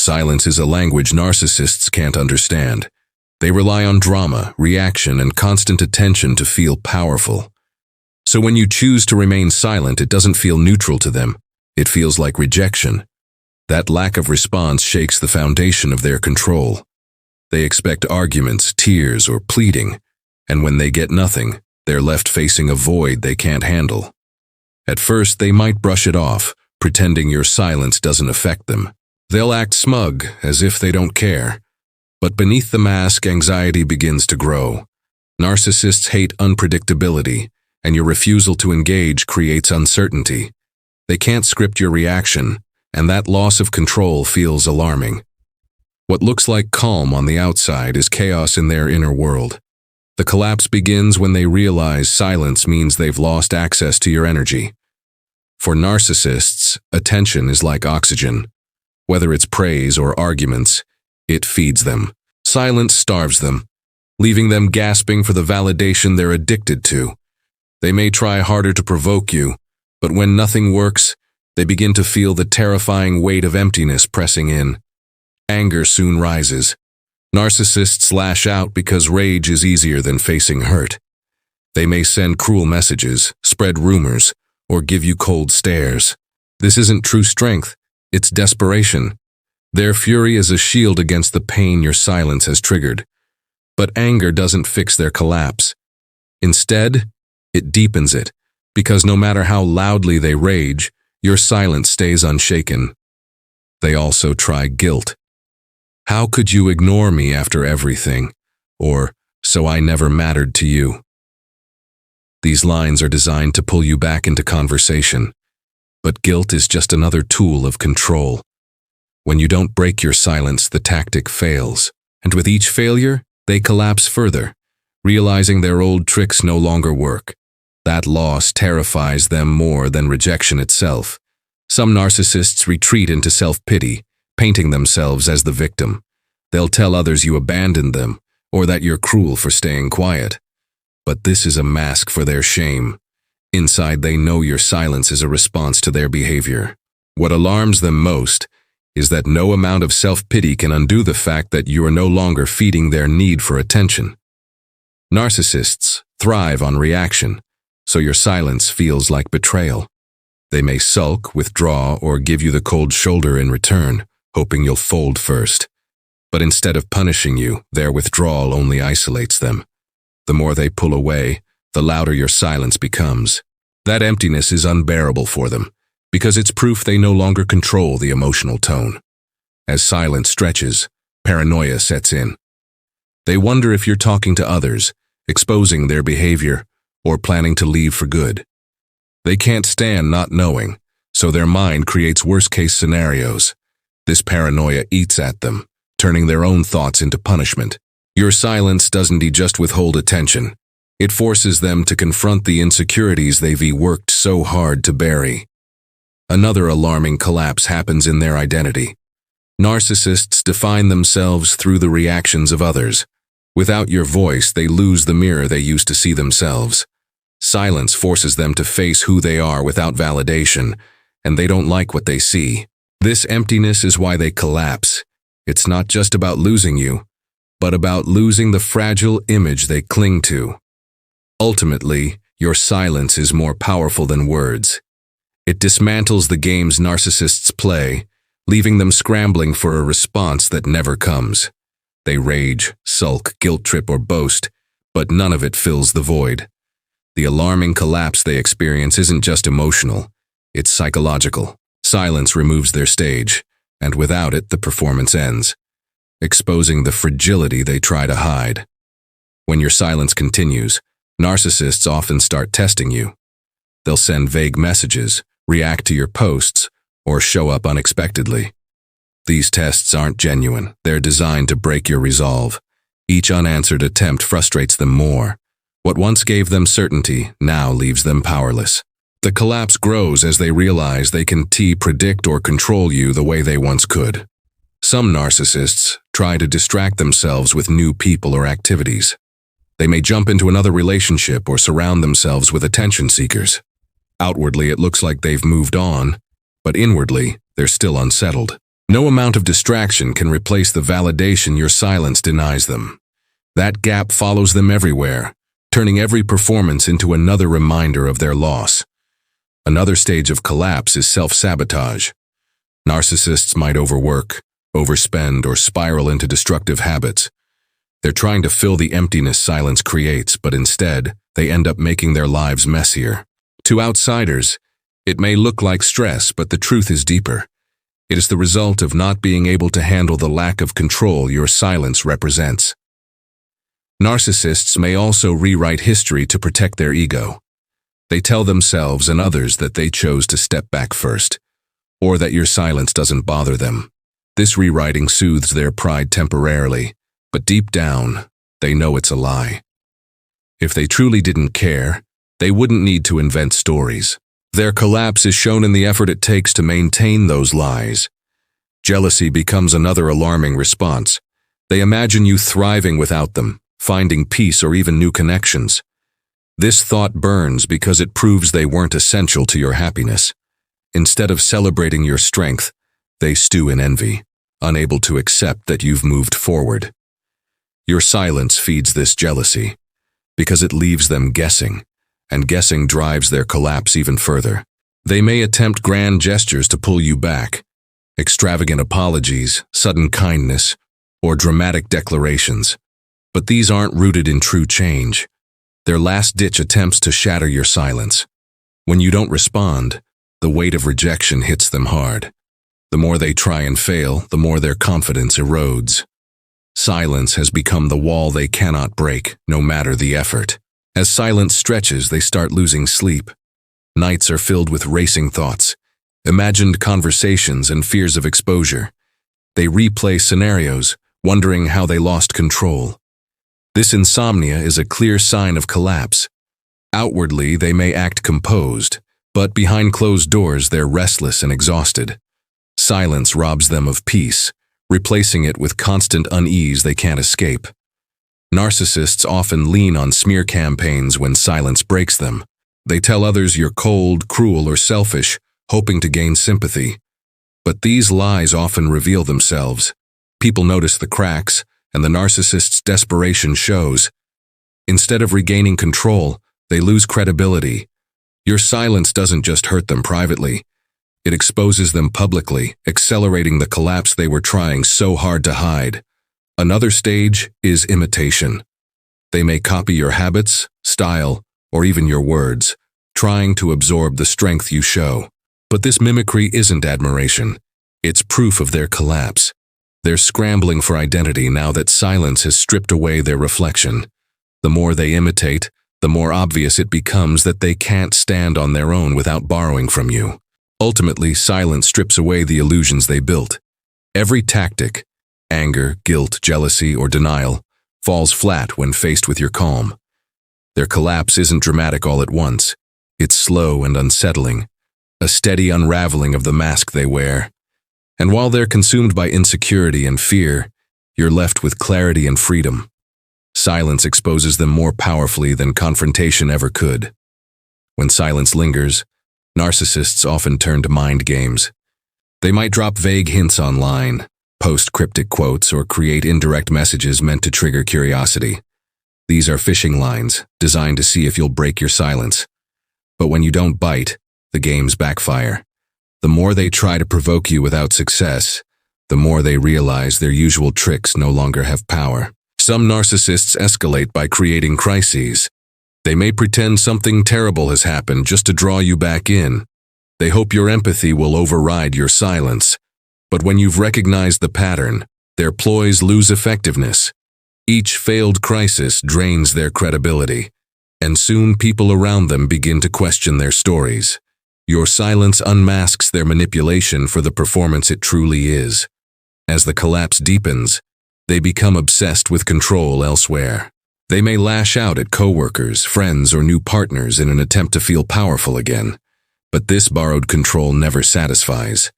Silence is a language narcissists can't understand. They rely on drama, reaction, and constant attention to feel powerful. So when you choose to remain silent, it doesn't feel neutral to them. It feels like rejection. That lack of response shakes the foundation of their control. They expect arguments, tears, or pleading, and when they get nothing, they're left facing a void they can't handle. At first, they might brush it off, pretending your silence doesn't affect them. They'll act smug, as if they don't care. But beneath the mask, anxiety begins to grow. Narcissists hate unpredictability, and your refusal to engage creates uncertainty. They can't script your reaction, and that loss of control feels alarming. What looks like calm on the outside is chaos in their inner world. The collapse begins when they realize silence means they've lost access to your energy. For narcissists, attention is like oxygen. Whether it's praise or arguments, it feeds them. Silence starves them, leaving them gasping for the validation they're addicted to. They may try harder to provoke you, but when nothing works, they begin to feel the terrifying weight of emptiness pressing in. Anger soon rises. Narcissists lash out because rage is easier than facing hurt. They may send cruel messages, spread rumors, or give you cold stares. This isn't true strength, it's desperation. Their fury is a shield against the pain your silence has triggered. But anger doesn't fix their collapse. Instead, it deepens it, because no matter how loudly they rage, your silence stays unshaken. They also try guilt. How could you ignore me after everything? Or, so I never mattered to you. These lines are designed to pull you back into conversation. But guilt is just another tool of control. When you don't break your silence, the tactic fails. And with each failure, they collapse further, realizing their old tricks no longer work. That loss terrifies them more than rejection itself. Some narcissists retreat into self-pity, painting themselves as the victim. They'll tell others you abandoned them, or that you're cruel for staying quiet. But this is a mask for their shame. Inside, they know your silence is a response to their behavior. What alarms them most is that no amount of self-pity can undo the fact that you are no longer feeding their need for attention. Narcissists thrive on reaction, so your silence feels like betrayal. They may sulk, withdraw, or give you the cold shoulder in return, hoping you'll fold first. But instead of punishing you, their withdrawal only isolates them. The more they pull away, the louder your silence becomes. That emptiness is unbearable for them, because it's proof they no longer control the emotional tone. As silence stretches, paranoia sets in. They wonder if you're talking to others, exposing their behavior, or planning to leave for good. They can't stand not knowing, so their mind creates worst-case scenarios. This paranoia eats at them, turning their own thoughts into punishment. Your silence doesn't just withhold attention. It forces them to confront the insecurities they've worked so hard to bury. Another alarming collapse happens in their identity. Narcissists define themselves through the reactions of others. Without your voice, they lose the mirror they used to see themselves. Silence forces them to face who they are without validation, and they don't like what they see. This emptiness is why they collapse. It's not just about losing you, but about losing the fragile image they cling to. Ultimately, your silence is more powerful than words. It dismantles the games narcissists play, leaving them scrambling for a response that never comes. They rage, sulk, guilt-trip, or boast, but none of it fills the void. The alarming collapse they experience isn't just emotional, it's psychological. Silence removes their stage, and without it, the performance ends, exposing the fragility they try to hide. When your silence continues, narcissists often start testing you. They'll send vague messages, react to your posts, or show up unexpectedly. These tests aren't genuine. They're designed to break your resolve. Each unanswered attempt frustrates them more. What once gave them certainty now leaves them powerless. The collapse grows as they realize they can predict or control you the way they once could. Some narcissists try to distract themselves with new people or activities. They may jump into another relationship or surround themselves with attention seekers. Outwardly, it looks like they've moved on, but inwardly, they're still unsettled. No amount of distraction can replace the validation your silence denies them. That gap follows them everywhere, turning every performance into another reminder of their loss. Another stage of collapse is self-sabotage. Narcissists might overwork, overspend, or spiral into destructive habits. They're trying to fill the emptiness silence creates, but instead, they end up making their lives messier. To outsiders, it may look like stress, but the truth is deeper. It is the result of not being able to handle the lack of control your silence represents. Narcissists may also rewrite history to protect their ego. They tell themselves and others that they chose to step back first, or that your silence doesn't bother them. This rewriting soothes their pride temporarily, but deep down, they know it's a lie. If they truly didn't care, they wouldn't need to invent stories. Their collapse is shown in the effort it takes to maintain those lies. Jealousy becomes another alarming response. They imagine you thriving without them, finding peace or even new connections. This thought burns because it proves they weren't essential to your happiness. Instead of celebrating your strength, they stew in envy, unable to accept that you've moved forward. Your silence feeds this jealousy, because it leaves them guessing, and guessing drives their collapse even further. They may attempt grand gestures to pull you back, extravagant apologies, sudden kindness, or dramatic declarations. But these aren't rooted in true change. They're last-ditch attempts to shatter your silence. When you don't respond, the weight of rejection hits them hard. The more they try and fail, the more their confidence erodes. Silence has become the wall they cannot break, no matter the effort. As silence stretches, they start losing sleep. Nights are filled with racing thoughts, imagined conversations, and fears of exposure. They replay scenarios, wondering how they lost control. This insomnia is a clear sign of collapse. Outwardly, they may act composed, but behind closed doors, they're restless and exhausted. Silence robs them of peace, replacing it with constant unease they can't escape. Narcissists often lean on smear campaigns when silence breaks them. They tell others you're cold, cruel, or selfish, hoping to gain sympathy. But these lies often reveal themselves. People notice the cracks, and the narcissist's desperation shows. Instead of regaining control, they lose credibility. Your silence doesn't just hurt them privately. It exposes them publicly, accelerating the collapse they were trying so hard to hide. Another stage is imitation. They may copy your habits, style, or even your words, trying to absorb the strength you show. But this mimicry isn't admiration. It's proof of their collapse. They're scrambling for identity now that silence has stripped away their reflection. The more they imitate, the more obvious it becomes that they can't stand on their own without borrowing from you. Ultimately, silence strips away the illusions they built. Every tactic, anger, guilt, jealousy, or denial, falls flat when faced with your calm. Their collapse isn't dramatic all at once. It's slow and unsettling, a steady unraveling of the mask they wear. And while they're consumed by insecurity and fear, you're left with clarity and freedom. Silence exposes them more powerfully than confrontation ever could. When silence lingers, narcissists often turn to mind games. They might drop vague hints online, post cryptic quotes, or create indirect messages meant to trigger curiosity. These are fishing lines, designed to see if you'll break your silence. But when you don't bite, the games backfire. The more they try to provoke you without success, the more they realize their usual tricks no longer have power. Some narcissists escalate by creating crises. They may pretend something terrible has happened just to draw you back in. They hope your empathy will override your silence. But when you've recognized the pattern, their ploys lose effectiveness. Each failed crisis drains their credibility, and soon people around them begin to question their stories. Your silence unmasks their manipulation for the performance it truly is. As the collapse deepens, they become obsessed with control elsewhere. They may lash out at coworkers, friends, or new partners in an attempt to feel powerful again. But this borrowed control never satisfies.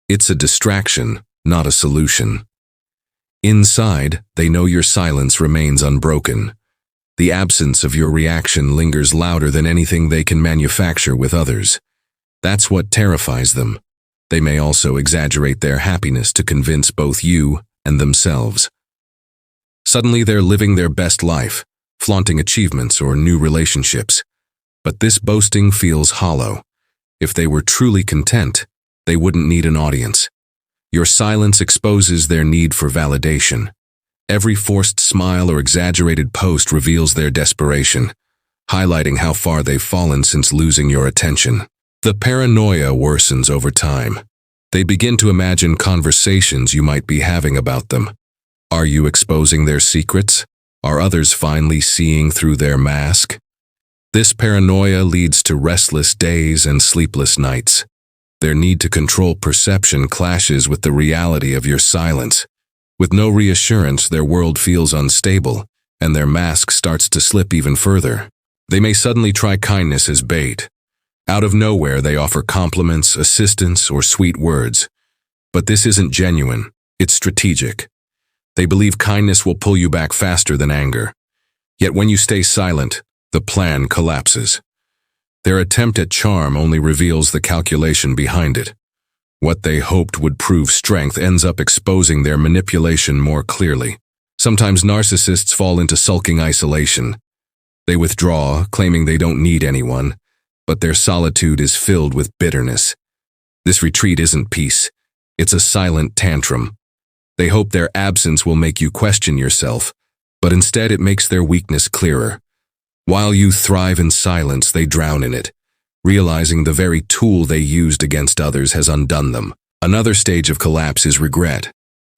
It's a distraction, not a solution. Inside, they know your silence remains unbroken. The absence of your reaction lingers louder than anything they can manufacture with others. That's what terrifies them. They may also exaggerate their happiness to convince both you and themselves. Suddenly they're living their best life, flaunting achievements or new relationships. But this boasting feels hollow. If they were truly content, they wouldn't need an audience. Your silence exposes their need for validation. Every forced smile or exaggerated post reveals their desperation, highlighting how far they've fallen since losing your attention. The paranoia worsens over time. They begin to imagine conversations you might be having about them. Are you exposing their secrets? Are others finally seeing through their mask? This paranoia leads to restless days and sleepless nights. Their need to control perception clashes with the reality of your silence. With no reassurance, their world feels unstable, and their mask starts to slip even further. They may suddenly try kindness as bait. Out of nowhere, they offer compliments, assistance, or sweet words. But this isn't genuine, it's strategic. They believe kindness will pull you back faster than anger. Yet when you stay silent, the plan collapses. Their attempt at charm only reveals the calculation behind it. What they hoped would prove strength ends up exposing their manipulation more clearly. Sometimes narcissists fall into sulking isolation. They withdraw, claiming they don't need anyone, but their solitude is filled with bitterness. This retreat isn't peace, it's a silent tantrum. They hope their absence will make you question yourself, but instead it makes their weakness clearer. While you thrive in silence, they drown in it, realizing the very tool they used against others has undone them. Another stage of collapse is regret.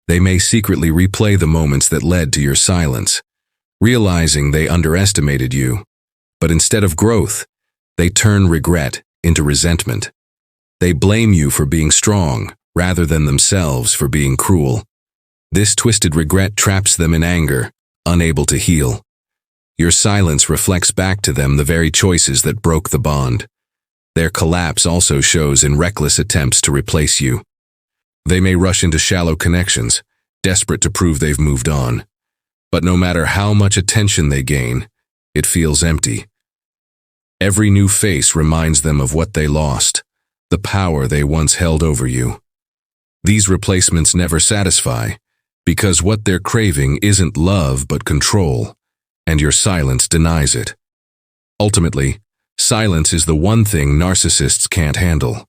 They may secretly replay the moments that led to your silence, realizing they underestimated you. But instead of growth, they turn regret into resentment. They blame you for being strong, rather than themselves for being cruel. This twisted regret traps them in anger, unable to heal. Your silence reflects back to them the very choices that broke the bond. Their collapse also shows in reckless attempts to replace you. They may rush into shallow connections, desperate to prove they've moved on. But no matter how much attention they gain, it feels empty. Every new face reminds them of what they lost, the power they once held over you. These replacements never satisfy, because what they're craving isn't love but control, and your silence denies it. Ultimately, silence is the one thing narcissists can't handle.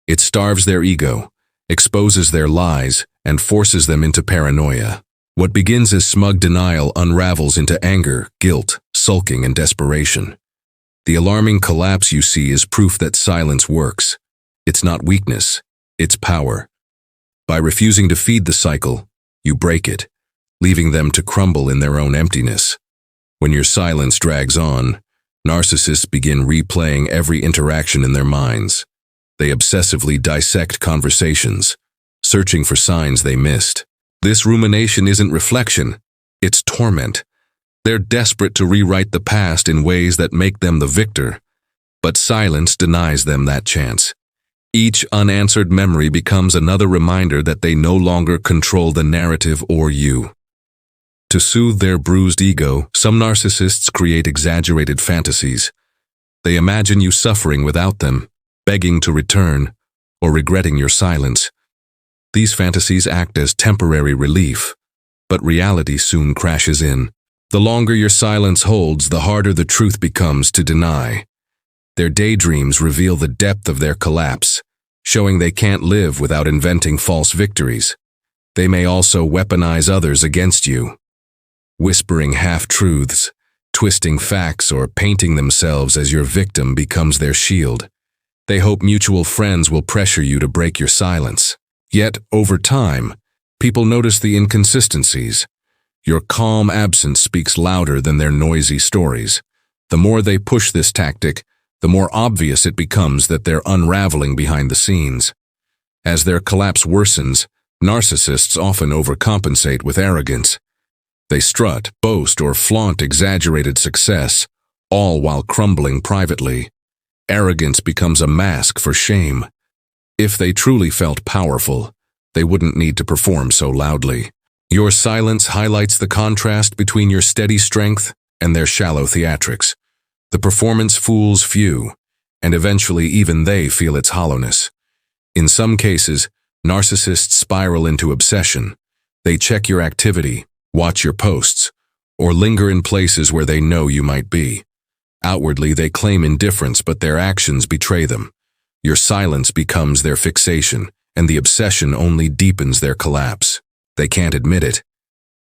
It starves their ego, exposes their lies, and forces them into paranoia. What begins as smug denial unravels into anger, guilt, sulking, and desperation. The alarming collapse you see is proof that silence works. It's not weakness, it's power. By refusing to feed the cycle, you break it, leaving them to crumble in their own emptiness. When your silence drags on, narcissists begin replaying every interaction in their minds. They obsessively dissect conversations, searching for signs they missed. This rumination isn't reflection, it's torment. They're desperate to rewrite the past in ways that make them the victor, but silence denies them that chance. Each unanswered memory becomes another reminder that they no longer control the narrative or you. To soothe their bruised ego, some narcissists create exaggerated fantasies. They imagine you suffering without them, begging to return, or regretting your silence. These fantasies act as temporary relief, but reality soon crashes in. The longer your silence holds, the harder the truth becomes to deny. Their daydreams reveal the depth of their collapse, showing they can't live without inventing false victories. They may also weaponize others against you, whispering half-truths, twisting facts, or painting themselves as your victim becomes their shield. They hope mutual friends will pressure you to break your silence. Yet, over time, people notice the inconsistencies. Your calm absence speaks louder than their noisy stories. The more they push this tactic, the more obvious it becomes that they're unraveling behind the scenes. As their collapse worsens, narcissists often overcompensate with arrogance. They strut, boast, or flaunt exaggerated success, all while crumbling privately. Arrogance becomes a mask for shame. If they truly felt powerful, they wouldn't need to perform so loudly. Your silence highlights the contrast between your steady strength and their shallow theatrics. The performance fools few, and eventually even they feel its hollowness. In some cases, narcissists spiral into obsession. They check your activity, watch your posts, or linger in places where they know you might be. Outwardly, they claim indifference, but their actions betray them. Your silence becomes their fixation, and the obsession only deepens their collapse. They can't admit it,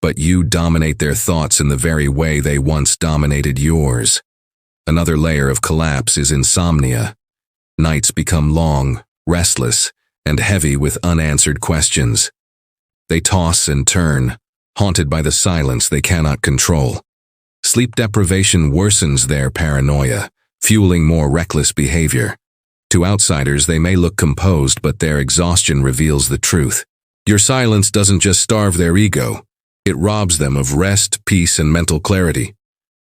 but you dominate their thoughts in the very way they once dominated yours. Another layer of collapse is insomnia. Nights become long, restless, and heavy with unanswered questions. They toss and turn, haunted by the silence they cannot control. Sleep deprivation worsens their paranoia, fueling more reckless behavior. To outsiders, they may look composed, but their exhaustion reveals the truth. Your silence doesn't just starve their ego, it robs them of rest, peace, and mental clarity.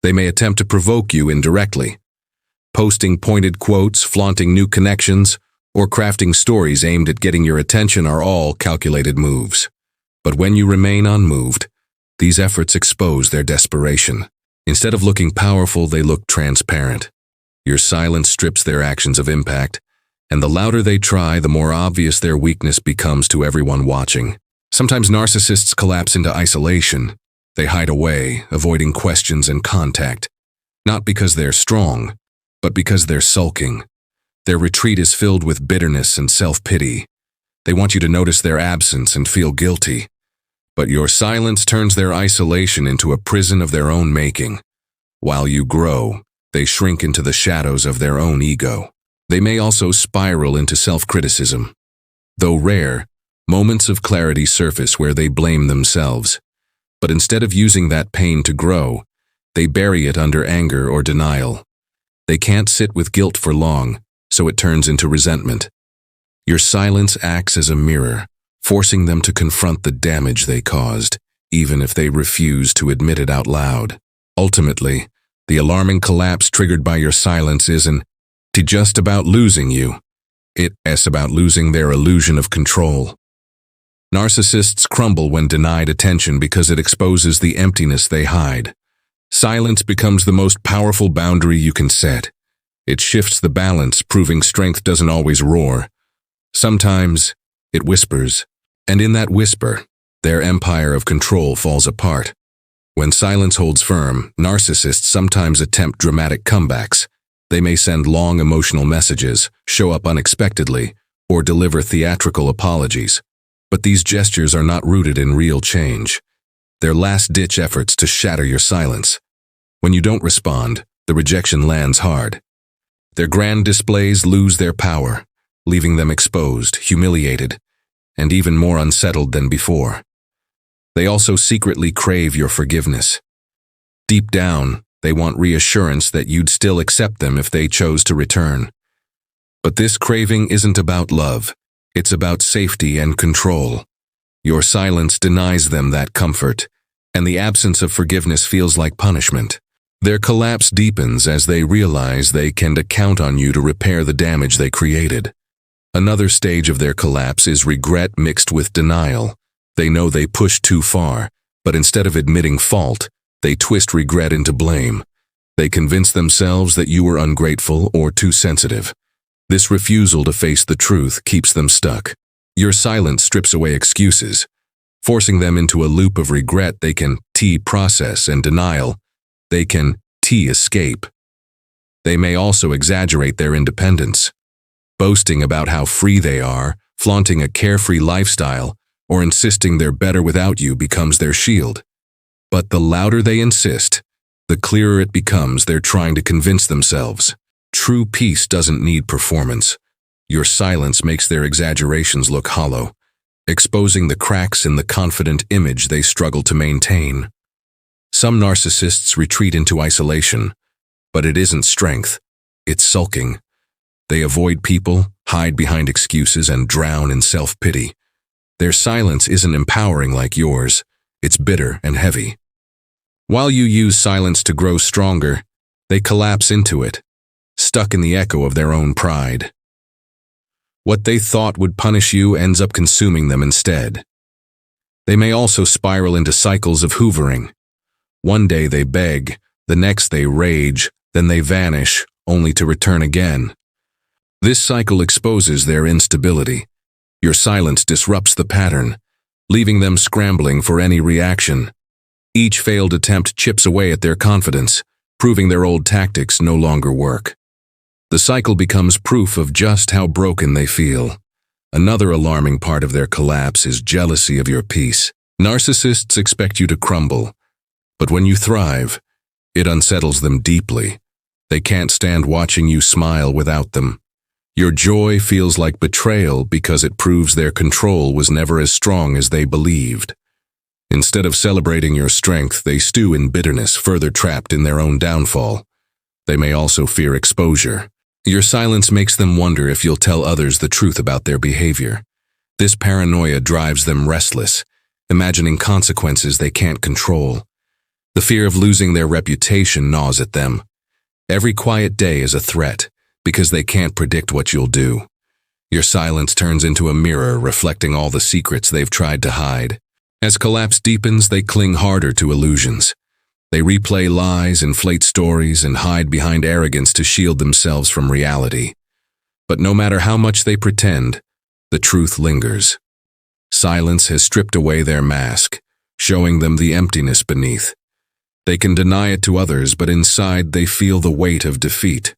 They may attempt to provoke you indirectly, posting pointed quotes, flaunting new connections, or crafting stories aimed at getting your attention are all calculated moves. But when you remain unmoved, these efforts expose their desperation. Instead of looking powerful, they look transparent. Your silence strips their actions of impact, and the louder they try, the more obvious their weakness becomes to everyone watching. Sometimes narcissists collapse into isolation. They hide away, avoiding questions and contact. Not because they're strong, but because they're sulking. Their retreat is filled with bitterness and self-pity. They want you to notice their absence and feel guilty. But your silence turns their isolation into a prison of their own making. While you grow, they shrink into the shadows of their own ego. They may also spiral into self-criticism. Though rare, moments of clarity surface where they blame themselves. But instead of using that pain to grow, they bury it under anger or denial. They can't sit with guilt for long, so it turns into resentment. Your silence acts as a mirror, forcing them to confront the damage they caused, even if they refuse to admit it out loud. Ultimately, the alarming collapse triggered by your silence isn't just about losing you. It's about losing their illusion of control. Narcissists crumble when denied attention because it exposes the emptiness they hide. Silence becomes the most powerful boundary you can set. It shifts the balance, proving strength doesn't always roar. Sometimes, it whispers. And in that whisper, their empire of control falls apart. When silence holds firm, narcissists sometimes attempt dramatic comebacks. They may send long emotional messages, show up unexpectedly, or deliver theatrical apologies. But these gestures are not rooted in real change. They're last-ditch efforts to shatter your silence. When you don't respond, the rejection lands hard. Their grand displays lose their power, leaving them exposed, humiliated, and even more unsettled than before. They also secretly crave your forgiveness. Deep down, they want reassurance that you'd still accept them if they chose to return. But this craving isn't about love, it's about safety and control. Your silence denies them that comfort, and the absence of forgiveness feels like punishment. Their collapse deepens as they realize they can count on you to repair the damage they created. Another stage of their collapse is regret mixed with denial. They know they pushed too far, but instead of admitting fault, they twist regret into blame. They convince themselves that you were ungrateful or too sensitive. This refusal to face the truth keeps them stuck. Your silence strips away excuses, forcing them into a loop of regret they can process and denial. They can escape. They may also exaggerate their independence, boasting about how free they are, flaunting a carefree lifestyle, or insisting they're better without you becomes their shield. But the louder they insist, the clearer it becomes they're trying to convince themselves. True peace doesn't need performance. Your silence makes their exaggerations look hollow, exposing the cracks in the confident image they struggle to maintain. Some narcissists retreat into isolation, but it isn't strength, it's sulking. They avoid people, hide behind excuses, and drown in self-pity. Their silence isn't empowering like yours, it's bitter and heavy. While you use silence to grow stronger, they collapse into it, stuck in the echo of their own pride. What they thought would punish you ends up consuming them instead. They may also spiral into cycles of hoovering. One day they beg, the next they rage, then they vanish, only to return again. This cycle exposes their instability. Your silence disrupts the pattern, leaving them scrambling for any reaction. Each failed attempt chips away at their confidence, proving their old tactics no longer work. The cycle becomes proof of just how broken they feel. Another alarming part of their collapse is jealousy of your peace. Narcissists expect you to crumble, but when you thrive, it unsettles them deeply. They can't stand watching you smile without them. Your joy feels like betrayal because it proves their control was never as strong as they believed. Instead of celebrating your strength, they stew in bitterness, further trapped in their own downfall. They may also fear exposure. Your silence makes them wonder if you'll tell others the truth about their behavior. This paranoia drives them restless, imagining consequences they can't control. The fear of losing their reputation gnaws at them. Every quiet day is a threat, because they can't predict what you'll do. Your silence turns into a mirror reflecting all the secrets they've tried to hide. As collapse deepens, they cling harder to illusions. They replay lies, inflate stories, and hide behind arrogance to shield themselves from reality. But no matter how much they pretend, the truth lingers. Silence has stripped away their mask, showing them the emptiness beneath. They can deny it to others, but inside they feel the weight of defeat.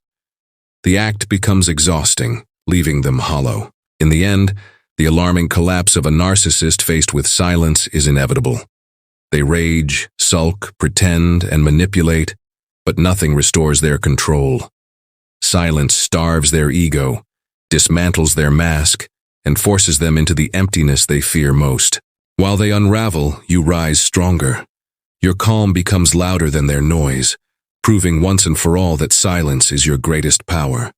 The act becomes exhausting, leaving them hollow. In the end, the alarming collapse of a narcissist faced with silence is inevitable. They rage, sulk, pretend, and manipulate, but nothing restores their control. Silence starves their ego, dismantles their mask, and forces them into the emptiness they fear most. While they unravel, you rise stronger. Your calm becomes louder than their noise, proving once and for all that silence is your greatest power.